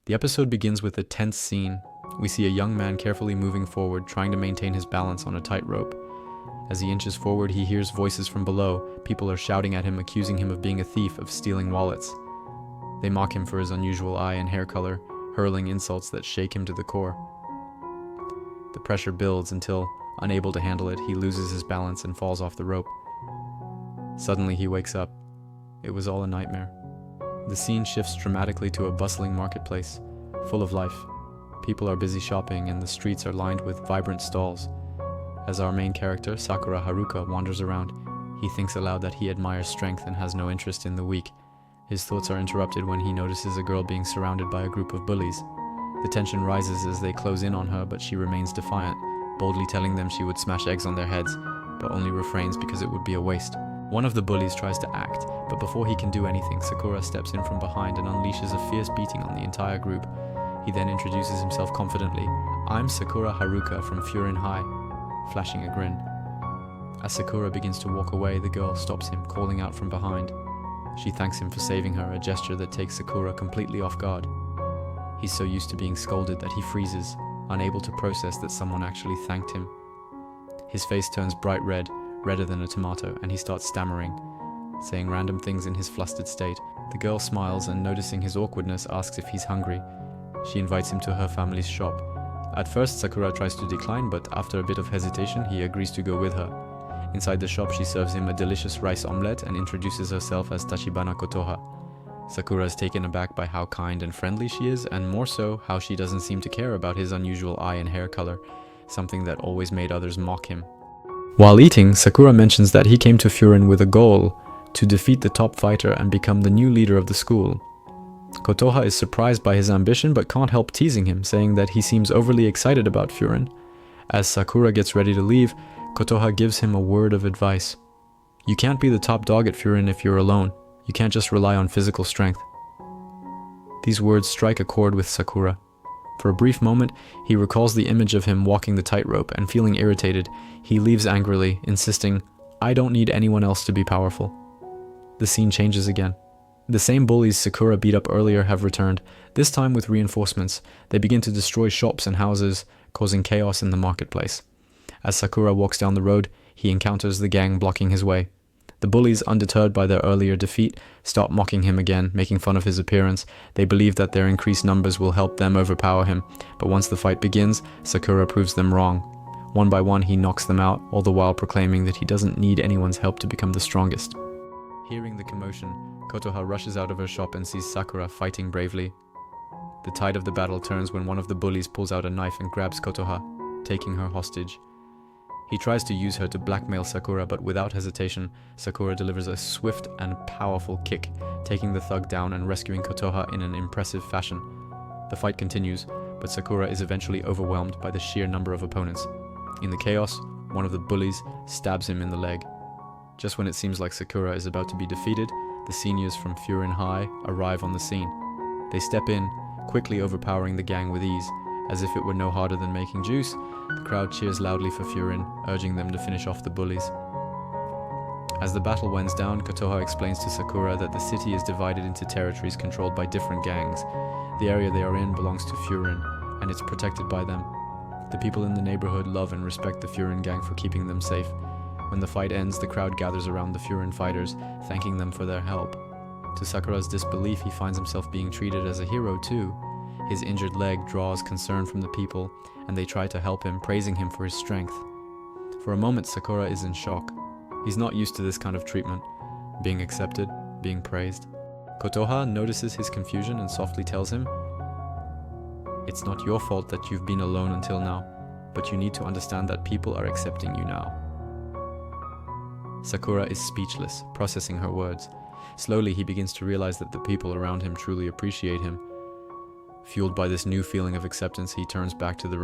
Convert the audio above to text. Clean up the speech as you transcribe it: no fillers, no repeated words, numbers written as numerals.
The episode begins with a tense scene. We see a young man carefully moving forward, trying to maintain his balance on a tightrope. As he inches forward, he hears voices from below. People are shouting at him, accusing him of being a thief, of stealing wallets. They mock him for his unusual eye and hair color, hurling insults that shake him to the core. The pressure builds until, unable to handle it, he loses his balance and falls off the rope. Suddenly he wakes up. It was all a nightmare. The scene shifts dramatically to a bustling marketplace, full of life. People are busy shopping and the streets are lined with vibrant stalls. As our main character, Sakura Haruka, wanders around, he thinks aloud that he admires strength and has no interest in the weak. His thoughts are interrupted when he notices a girl being surrounded by a group of bullies. The tension rises as they close in on her, but she remains defiant, boldly telling them she would smash eggs on their heads, but only refrains because it would be a waste. One of the bullies tries to act, but before he can do anything, Sakura steps in from behind and unleashes a fierce beating on the entire group. He then introduces himself confidently. "I'm Sakura Haruka from Furin High," flashing a grin. As Sakura begins to walk away, the girl stops him, calling out from behind. She thanks him for saving her, a gesture that takes Sakura completely off guard. He's so used to being scolded that he freezes, unable to process that someone actually thanked him. His face turns bright red, redder than a tomato, and he starts stammering, saying random things in his flustered state. The girl smiles and, noticing his awkwardness, asks if he's hungry. She invites him to her family's shop. At first, Sakura tries to decline, but after a bit of hesitation, he agrees to go with her. Inside the shop, she serves him a delicious rice omelette and introduces herself as Tachibana Kotoha. Sakura is taken aback by how kind and friendly she is, and more so, how she doesn't seem to care about his unusual eye and hair color, something that always made others mock him. While eating, Sakura mentions that he came to Furin with a goal, to defeat the top fighter and become the new leader of the school. Kotoha is surprised by his ambition but can't help teasing him, saying that he seems overly excited about Furin. As Sakura gets ready to leave, Kotoha gives him a word of advice. "You can't be the top dog at Furin if you're alone. You can't just rely on physical strength." These words strike a chord with Sakura. For a brief moment, he recalls the image of him walking the tightrope, and feeling irritated, he leaves angrily, insisting, "I don't need anyone else to be powerful." The scene changes again. The same bullies Sakura beat up earlier have returned, this time with reinforcements. They begin to destroy shops and houses, causing chaos in the marketplace. As Sakura walks down the road, he encounters the gang blocking his way. The bullies, undeterred by their earlier defeat, start mocking him again, making fun of his appearance. They believe that their increased numbers will help them overpower him, but once the fight begins, Sakura proves them wrong. One by one, he knocks them out, all the while proclaiming that he doesn't need anyone's help to become the strongest. Hearing the commotion, Kotoha rushes out of her shop and sees Sakura fighting bravely. The tide of the battle turns when one of the bullies pulls out a knife and grabs Kotoha, taking her hostage. He tries to use her to blackmail Sakura, but without hesitation, Sakura delivers a swift and powerful kick, taking the thug down and rescuing Kotoha in an impressive fashion. The fight continues, but Sakura is eventually overwhelmed by the sheer number of opponents. In the chaos, one of the bullies stabs him in the leg. Just when it seems like Sakura is about to be defeated, the seniors from Furin High arrive on the scene. They step in, quickly overpowering the gang with ease. As if it were no harder than making juice, the crowd cheers loudly for Furin, urging them to finish off the bullies. As the battle winds down, Kotoha explains to Sakura that the city is divided into territories controlled by different gangs. The area they are in belongs to Furin, and it's protected by them. The people in the neighborhood love and respect the Furin gang for keeping them safe. When the fight ends, the crowd gathers around the Furin fighters, thanking them for their help. To Sakura's disbelief, he finds himself being treated as a hero too. His injured leg draws concern from the people, and they try to help him, praising him for his strength. For a moment, Sakura is in shock. He's not used to this kind of treatment, being accepted, being praised. Kotoha notices his confusion and softly tells him, "It's not your fault that you've been alone until now, but you need to understand that people are accepting you now." Sakura is speechless, processing her words. Slowly, he begins to realize that the people around him truly appreciate him. Fueled by this new feeling of acceptance, he turns back to the